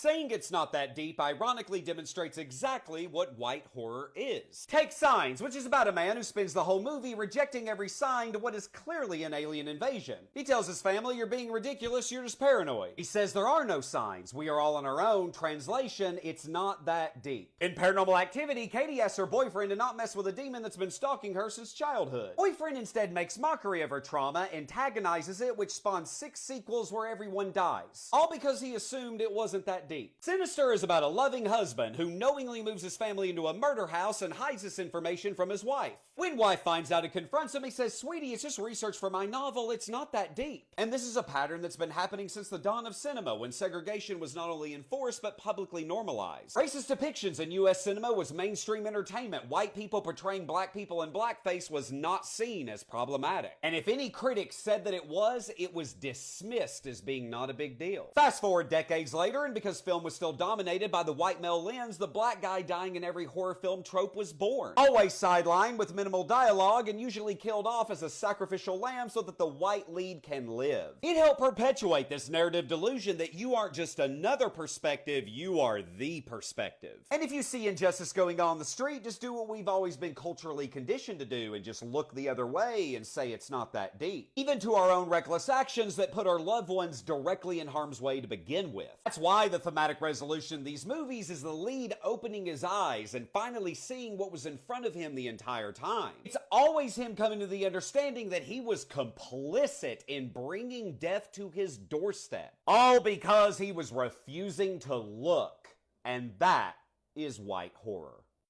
Saying it's not that deep ironically demonstrates exactly what white horror is. Take Signs, which is about a man who spends the whole movie rejecting every sign to what is clearly an alien invasion. He tells his family, "You're being ridiculous, you're just paranoid." He says there are no signs, we are all on our own. Translation, it's not that deep. In Paranormal Activity, Katie asks her boyfriend to not mess with a demon that's been stalking her since childhood. Boyfriend instead makes mockery of her trauma, antagonizes it, which spawns 6 sequels where everyone dies. All because he assumed it wasn't that deep. Sinister is about a loving husband who knowingly moves his family into a murder house and hides this information from his wife. When wife finds out and confronts him, he says, "Sweetie, it's just research for my novel, it's not that deep." And this is a pattern that's been happening since the dawn of cinema, when segregation was not only enforced but publicly normalized. Racist depictions in US cinema was mainstream entertainment. White people portraying black people in blackface was not seen as problematic. And if any critic said that it was dismissed as being not a big deal. Fast forward decades later, and because film was still dominated by the white male lens, the black guy dying in every horror film trope was born. Always sidelined with minimal dialogue and usually killed off as a sacrificial lamb so that the white lead can live. It helped perpetuate this narrative delusion that you aren't just another perspective, you are the perspective. And if you see injustice going on the street, just do what we've always been culturally conditioned to do and just look the other way and say it's not that deep. Even to our own reckless actions that put our loved ones directly in harm's way to begin with. That's why the thematic resolution in these movies is the lead opening his eyes and finally seeing what was in front of him the entire time. It's always him coming to the understanding that he was complicit in bringing death to his doorstep. All because he was refusing to look. And that is white horror.